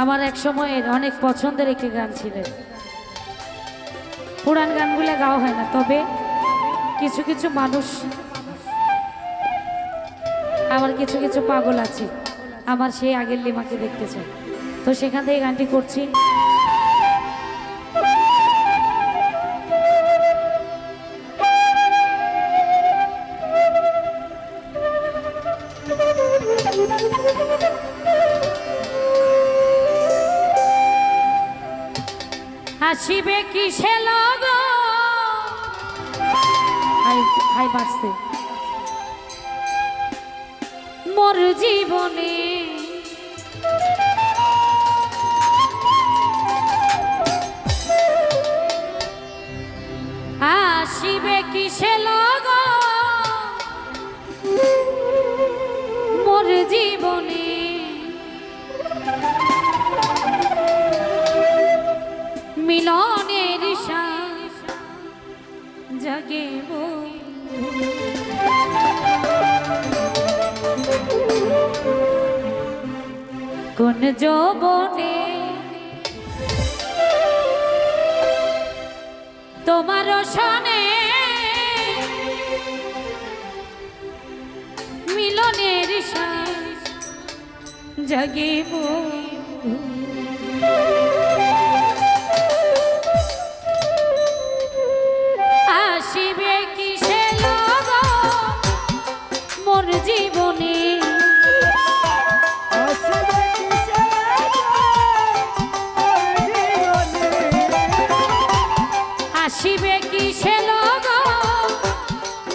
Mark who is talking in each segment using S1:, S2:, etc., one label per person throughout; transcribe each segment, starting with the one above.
S1: আমার এক সময়ের অনেক পছন্দের একটি গান ছিল। পুরান গানগুলো গাওয়া হয় না, তবে কিছু কিছু মানুষ, আমার কিছু কিছু পাগল আছে, আমার সেই আগের লিমাকে দেখতে চায়, তো সেখান থেকে গানটি করছি। আসিবে কিসে লগ হাই বাঁচতে মোর জীবনে, আসিবে কিসে লগ মোর জীবনে, মিলনের শ্বাস জাগিব কোন যৌবনে, তোমার সনে মিলনের শ্বাস জাগিব, আসিবে কিসে লগ মোর জীবনে, আসিবে কিসে লগ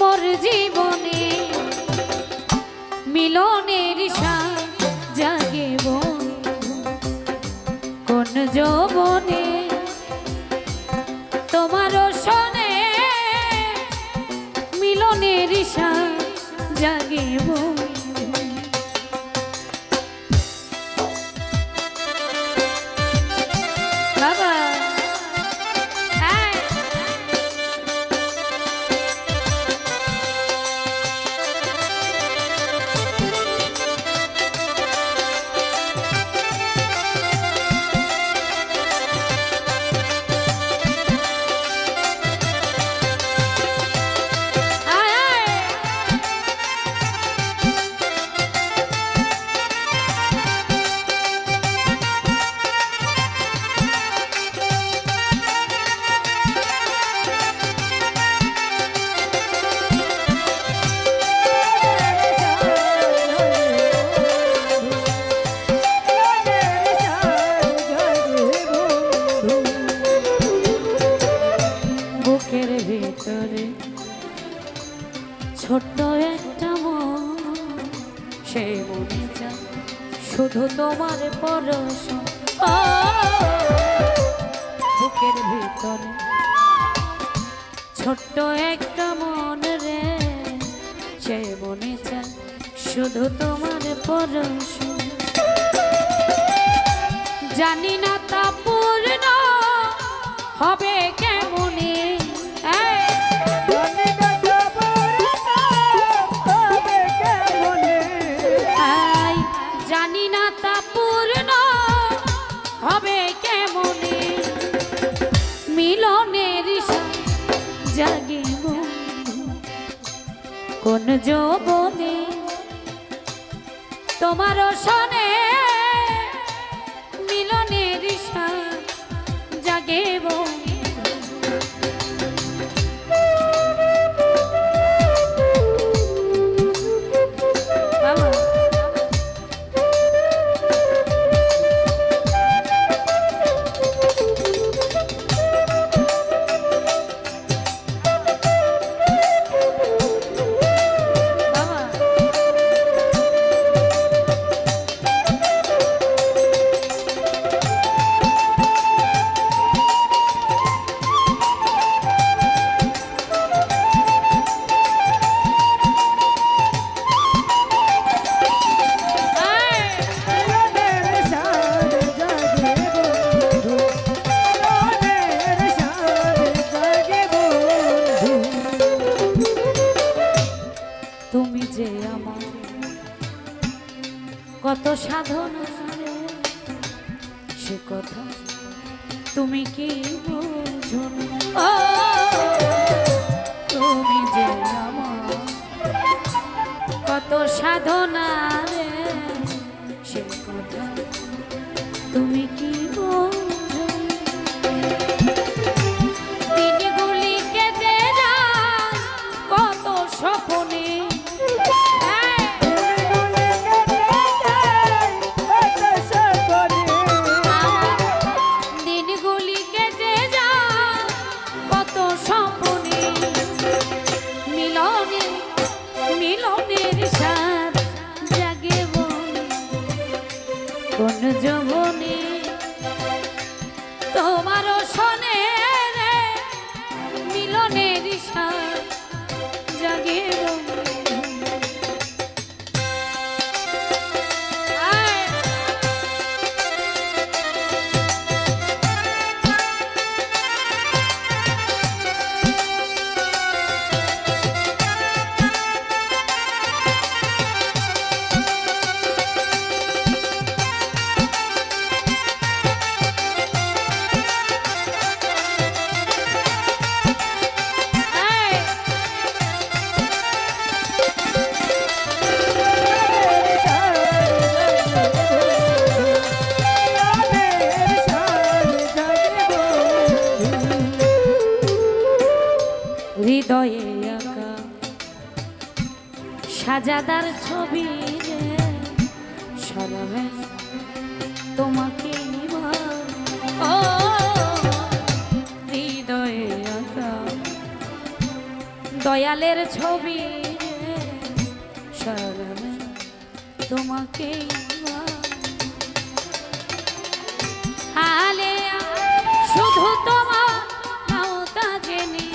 S1: মোর জীবনে, মিলনের শ্বাস জাগিব কোন যৌবনে, তোমার সনে মিলনের শ্বাস জাগিব। বাবা ছোট্ট একটা মন, সেই মনে চায় শুধু তোমার পরশ, বুকের ভিতরে ছোট্ট একটা মন রে, সেই মনে চায় শুধু তোমার পরশ, জানি না তা পূর্ণ হবে কেমনে, জানি না তা পূর্ণ হবে কেমনে, মিলনের শ্বাস জাগিব কোন যৌবনে, তোমার সনে মিলনের শ্বাস জাগিব। কত সাধনা সে কথা তুমি কি বোঝো না? ও তুমি যে আমার কত সাধনা রে, সে কথা তুমি কি বোঝো? দিনগুলি কেটে যায় কত স্বপ্নে, দিনগুলি কেটে যায় কত স্বপ্নে, মিলনে মিলনের সাথ জাগে মনে কোন যৌবনে, তোমারও শোনে রে মিলনের সাথ জাগে মনে। হৃদয়ে আঁকা সাজাদার ছবি রে, সারাবে তোমাকে ও হৃদয়ে আঁকা দয়ালের ছবি রে, সারাবে তোমাকে হালে শুধু তোমার নাওতা জেনে,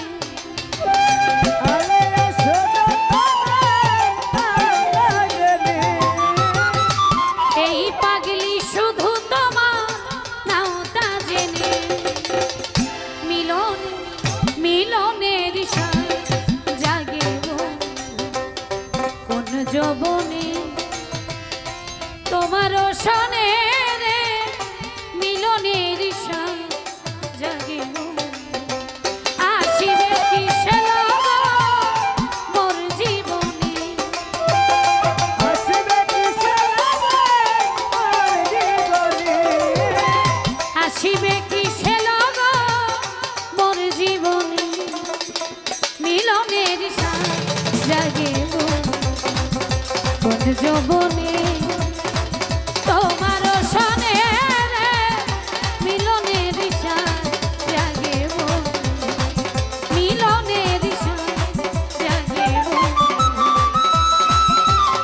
S1: এই পাগলি শুধু তোমার নাওতা জেনে, মিলন মিলনের সাথ জাগে কোন যৌবনে, তোমারও শোনে রে মিলনের সাথ জাগে আসিবে কিসে মোর জীবনে, আসিবে কিসে মোর জীবনে, মিলনের সাথ জাগে কোন যৌবনে, তোমারও শোনে রে মিলনের সাথ জাগে মিলনের সাথ জাগে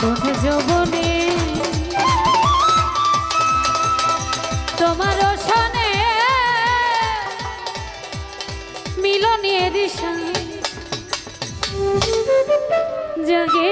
S1: কোন যৌবনে, তোমারও শোনে মিলনের সাথ জাগে।